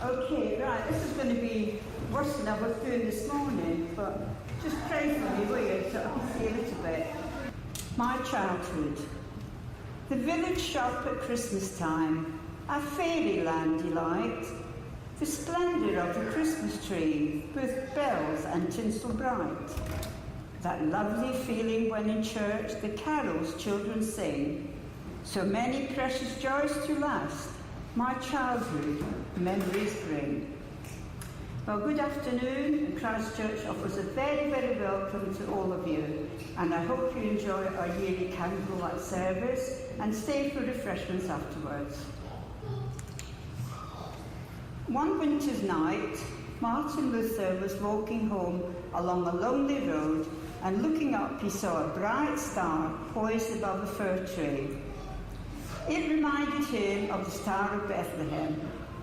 Okay, right, this is going to be worse than I was doing this morning, but just pray for me, will you, so I can see a little bit. My childhood. The village shop at Christmas time, a fairyland delight. The splendour of the Christmas tree, with bells and tinsel bright. That lovely feeling when in church the carols children sing. So many precious joys to last, my childhood memories bring. Well, good afternoon, and Christchurch offers a very, very welcome to all of you, and I hope you enjoy our yearly candlelight service and stay for refreshments afterwards. One winter's night, Martin Luther was walking home along a lonely road, and looking up he saw a bright star poised above a fir tree. It reminded him of the Star of Bethlehem,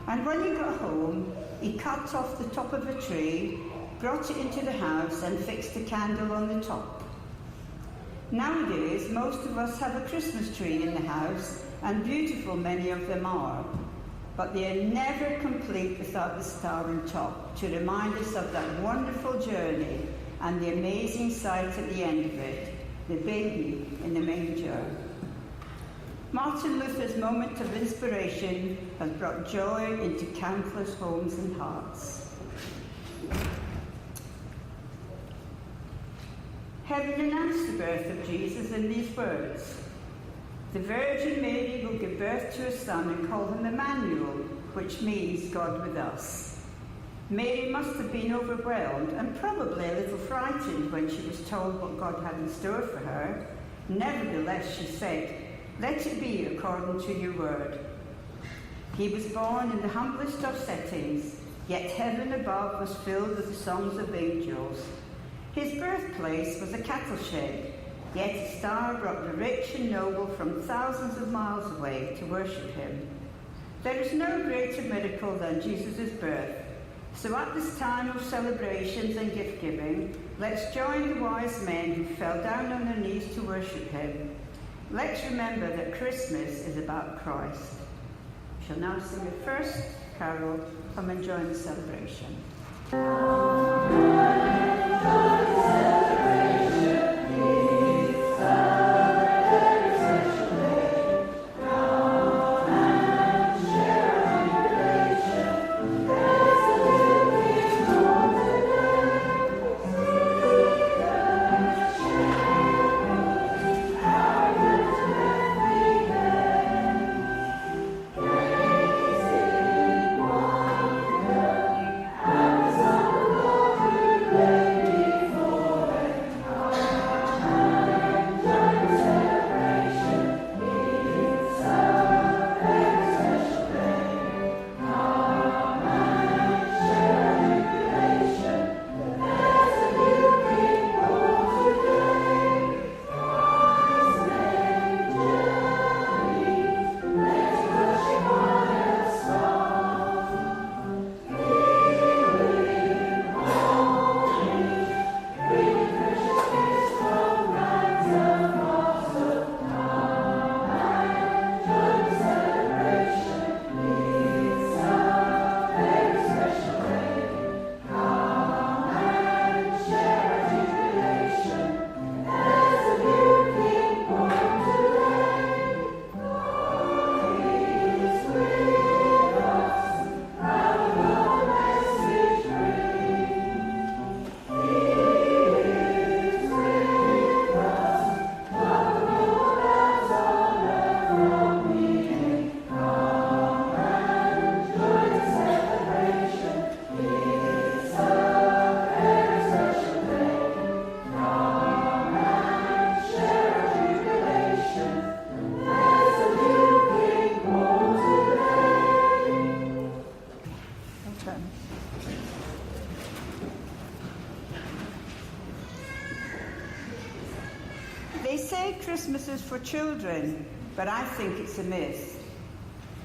and when he got home, he cut off the top of a tree, brought it into the house and fixed a candle on the top. Nowadays, most of us have a Christmas tree in the house, and beautiful many of them are. But they are never complete without the star on top to remind us of that wonderful journey and the amazing sight at the end of it, the baby in the manger. Martin Luther's moment of inspiration has brought joy into countless homes and hearts. Heaven announced the birth of Jesus in these words. The Virgin Mary will give birth to a son and call him Emmanuel, which means God with us. Mary must have been overwhelmed and probably a little frightened when she was told what God had in store for her. Nevertheless, she said, "Let it be according to your word." He was born in the humblest of settings, yet heaven above was filled with the songs of angels. His birthplace was a cattle shed, yet a star brought the rich and noble from thousands of miles away to worship him. There is no greater miracle than Jesus' birth. So at this time of celebrations and gift-giving, let's join the wise men who fell down on their knees to worship him. Let's remember that Christmas is about Christ. We shall now sing the first carol. Come and join the celebration. They say Christmas is for children, but I think it's a myth.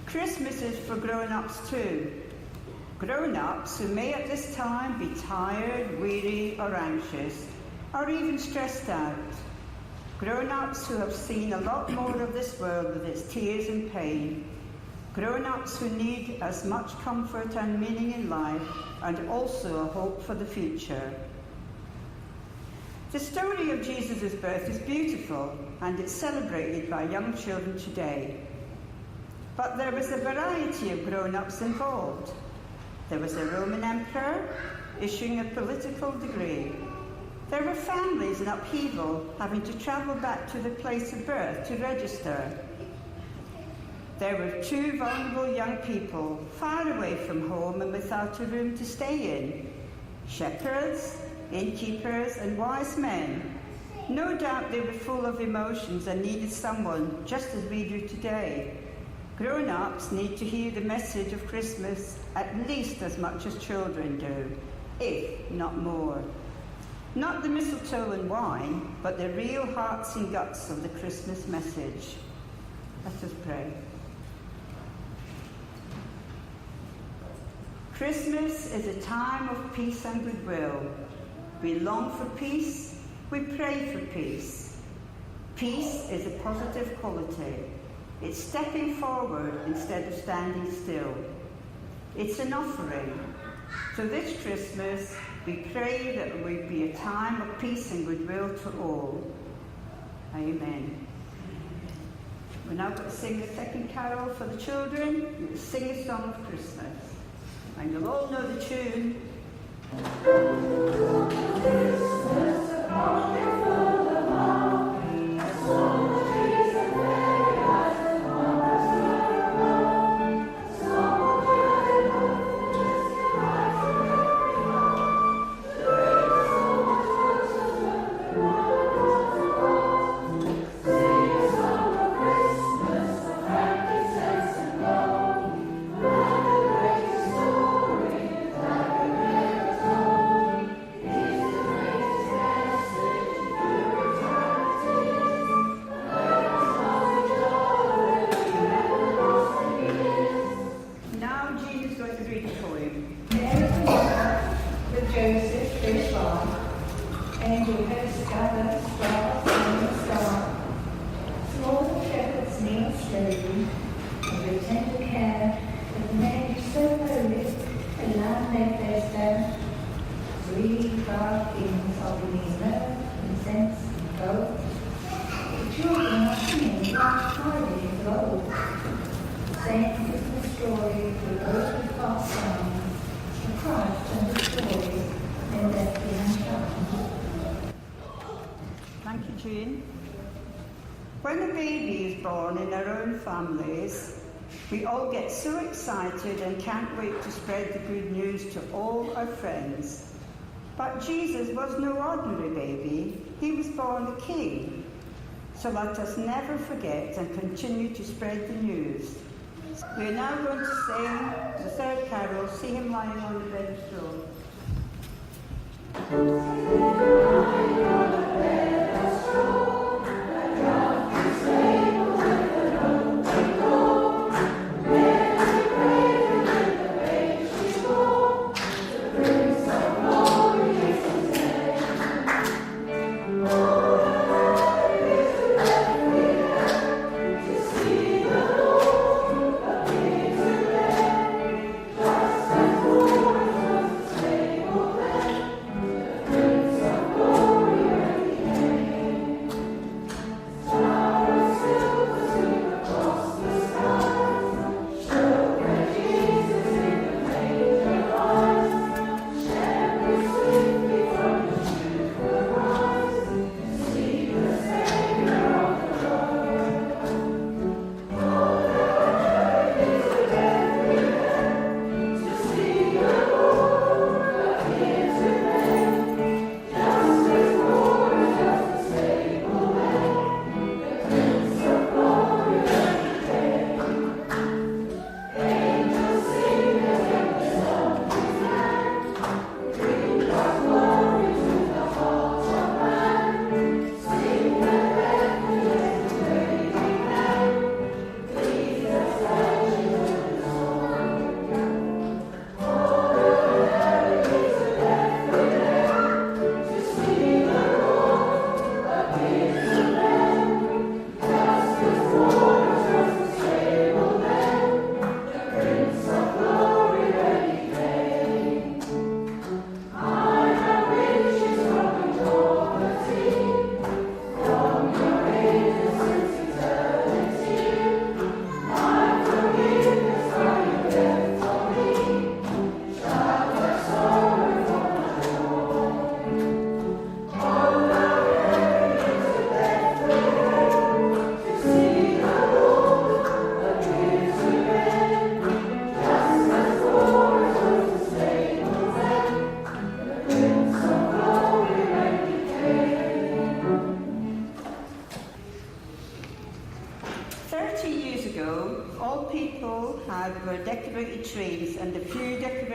Christmas is for grown-ups too. Grown-ups who may at this time be tired, weary or anxious, or even stressed out. Grown-ups who have seen a lot more of this world with its tears and pain. grown-ups who need as much comfort and meaning in life, and also a hope for the future. The story of Jesus' birth is beautiful, and it's celebrated by young children today. But there was a variety of grown-ups involved. There was a Roman emperor issuing a political degree. There were families in upheaval having to travel back to the place of birth to register. There were 2 vulnerable young people far away from home and without a room to stay in. Shepherds, innkeepers and wise men. No doubt they were full of emotions and needed someone just as we do today. Grown-ups need to hear the message of Christmas at least as much as children do, if not more. Not the mistletoe and wine, but the real hearts and guts of the Christmas message. Let us pray. Christmas is a time of peace and goodwill. We long for peace, we pray for peace. Peace is a positive quality. It's stepping forward instead of standing still. It's an offering. So this Christmas, we pray that it will be a time of peace and goodwill to all. Amen. We're now going to sing the second carol for the children. We'll sing a song of Christmas. And you'll all know the tune. Thank you, Jean. When a baby is born in our own families, we all get so excited and can't wait to spread the good news to all our friends. But Jesus was no ordinary baby. He was born a king. So let us never forget and continue to spread the news. We are now going to sing the third carol, See Him Lying on the Bed of Straw. Oh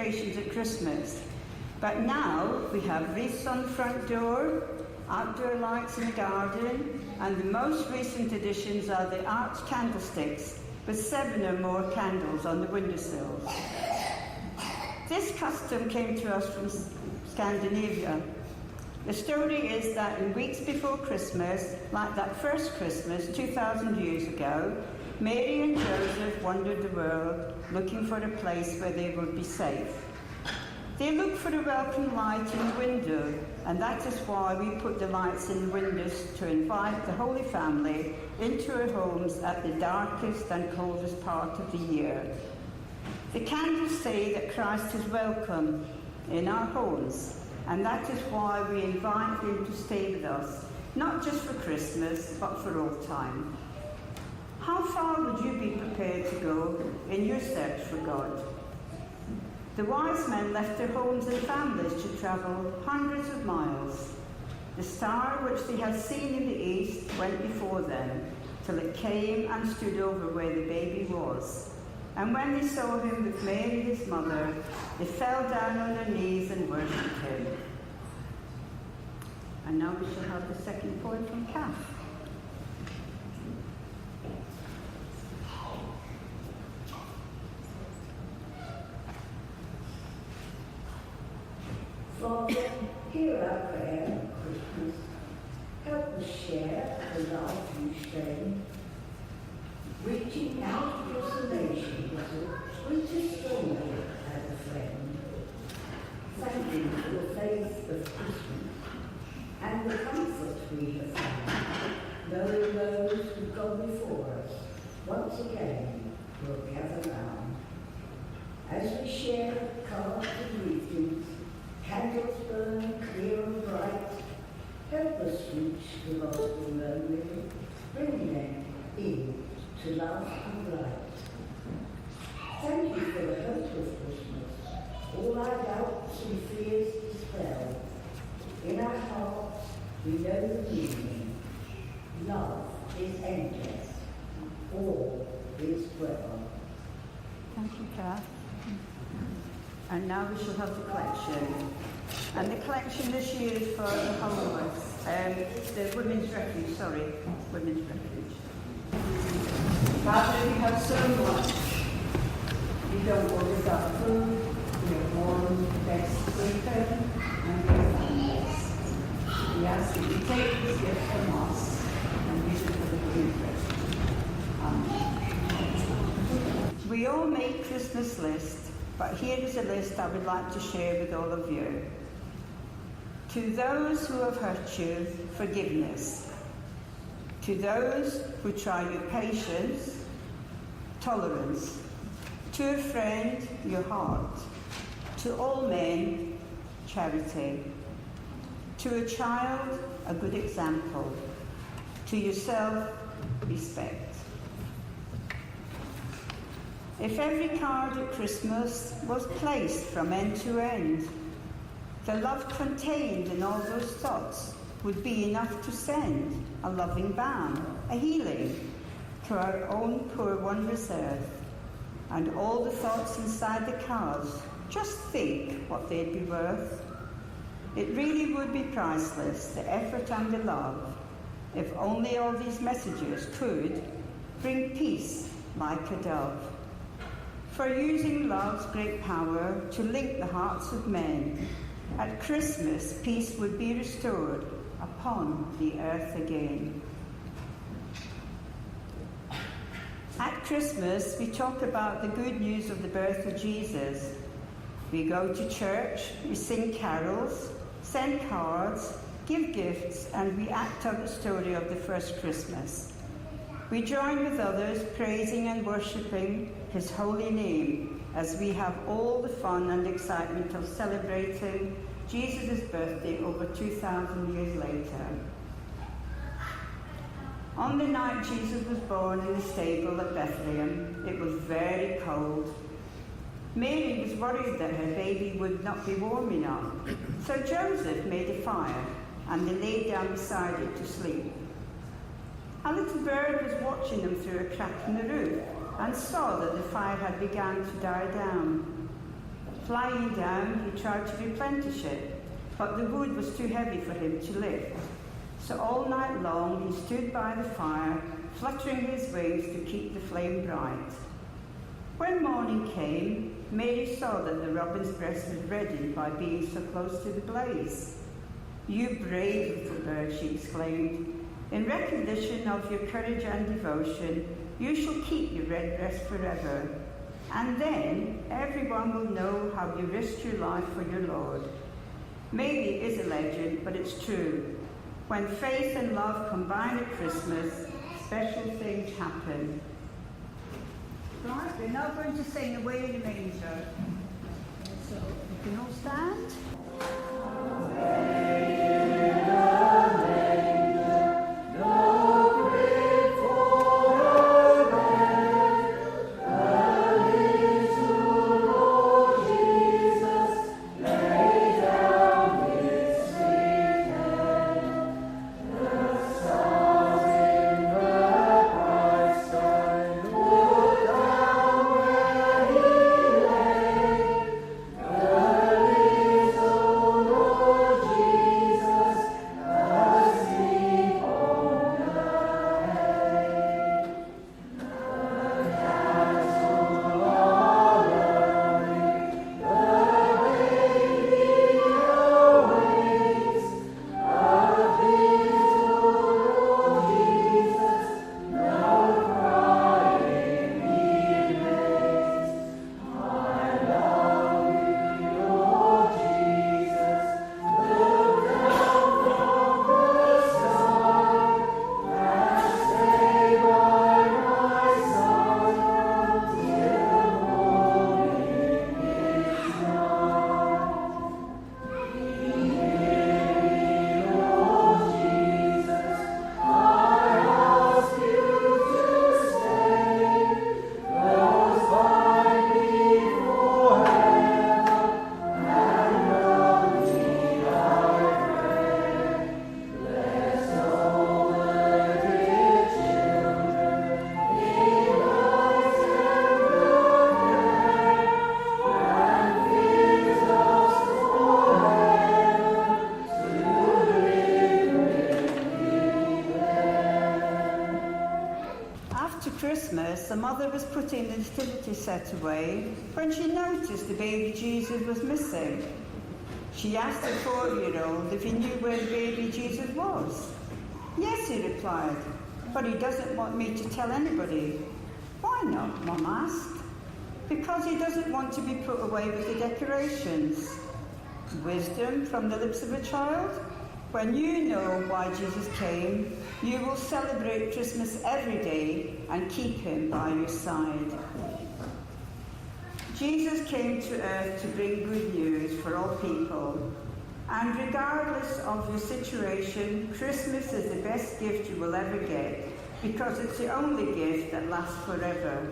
decorations at Christmas. But now we have wreaths on the front door, outdoor lights in the garden, and the most recent additions are the arch candlesticks with 7 or more candles on the windowsills. This custom came to us from Scandinavia. The story is that in weeks before Christmas, like that first Christmas 2,000 years ago, Mary and Joseph wandered the world looking for a place where they would be safe. They looked for a welcome light in the window, and that is why we put the lights in the windows to invite the Holy Family into our homes at the darkest and coldest part of the year. The candles say that Christ is welcome in our homes, and that is why we invite him to stay with us, not just for Christmas, but for all time. How far would you be prepared to go in your search for God? The wise men left their homes and families to travel hundreds of miles. The star which they had seen in the east went before them, till it came and stood over where the baby was. And when they saw him with Mary his mother, they fell down on their knees and worshipped him. And now we shall have the second poem from Kath. Father, hear our prayer at Christmas. Help us share the love you strain. Reaching out across the nation was the sweetest story as a friend. Thank you for the faith of Christmas and the comfort we have found, knowing those who've gone before us once again will gather round. As we share cards and greetings, candles burn clear and bright. Help us reach the lost and lonely, bring them in to love and light. Thank you for the hope of Christmas, all our doubts and fears dispel. In our hearts we know the meaning. Love is endless, all is well. Thank you, Kath. And now we shall have the collection. And the collection this year is for the homeless, the Women's Refuge, Women's Refuge. Father, we have so much. We don't always have food, we have warm beds to sleep in, and we have families. We ask that you take this gift from us and use it for the Women's Refuge. Amen. We all make Christmas lists. But here is a list I would like to share with all of you. To those who have hurt you, forgiveness. To those who try your patience, tolerance. To a friend, your heart. To all men, charity. To a child, a good example. To yourself, respect. If every card at Christmas was placed from end to end, the love contained in all those thoughts would be enough to send a loving balm, a healing to our own poor wondrous earth. And all the thoughts inside the cards, just think what they'd be worth. It really would be priceless, the effort and the love, if only all these messages could bring peace like a dove. For using love's great power to link the hearts of men, at Christmas peace would be restored upon the earth again. At Christmas, we talk about the good news of the birth of Jesus. We go to church, we sing carols, send cards, give gifts, and we act out the story of the first Christmas. We join with others praising and worshipping his holy name as we have all the fun and excitement of celebrating Jesus' birthday over 2,000 years later. On the night Jesus was born in the stable at Bethlehem, it was very cold. Mary was worried that her baby would not be warm enough, so Joseph made a fire and they laid down beside it to sleep. A little bird was watching them through a crack in the roof and saw that the fire had begun to die down. Flying down, he tried to replenish it, but the wood was too heavy for him to lift. So all night long he stood by the fire, fluttering his wings to keep the flame bright. When morning came, Mary saw that the robin's breast was reddened by being so close to the blaze. "You brave little bird," she exclaimed. "In recognition of your courage and devotion, you shall keep your red breast forever. And then everyone will know how you risked your life for your Lord." Maybe it is a legend, but it's true. When faith and love combine at Christmas, special things happen. Right, we're now going to sing Away in a Manger. So you can all stand. Christmas, the mother was putting the nativity set away when she noticed the baby Jesus was missing. She asked the 4-year-old if he knew where the baby Jesus was. "Yes," he replied, "but he doesn't want me to tell anybody." "Why not?" Mum asked. "Because he doesn't want to be put away with the decorations." Wisdom from the lips of a child? When you know why Jesus came, you will celebrate Christmas every day and keep him by your side. Jesus came to earth to bring good news for all people. And regardless of your situation, Christmas is the best gift you will ever get, because it's the only gift that lasts forever.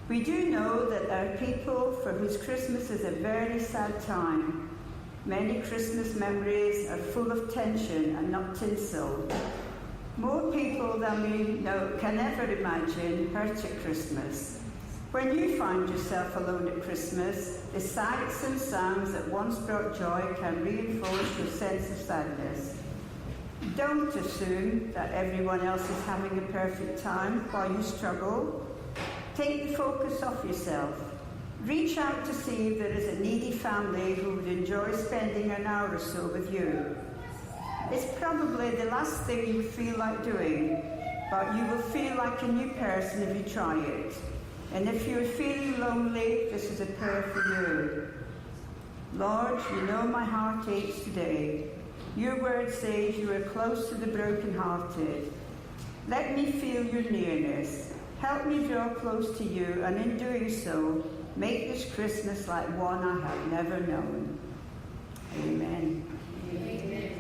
We do know that there are people for whose Christmas is a very sad time. Many Christmas memories are full of tension and not tinsel. More people than we know can ever imagine hurt at Christmas. When you find yourself alone at Christmas, the sights and sounds that once brought joy can reinforce your sense of sadness. Don't assume that everyone else is having a perfect time while you struggle. Take the focus off yourself. Reach out to see if there is a needy family who would enjoy spending an hour or so with you. It's probably the last thing you feel like doing, but you will feel like a new person if you try it. And if you're feeling lonely, this is a prayer for you. Lord, you know my heart aches today. Your word says you are close to the brokenhearted. Let me feel your nearness. Help me draw close to you, and in doing so, make this Christmas like one I have never known. Amen. Amen.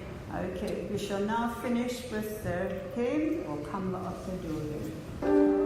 Okay, we shall now finish with the hymn, or Come Let Us Adore Him.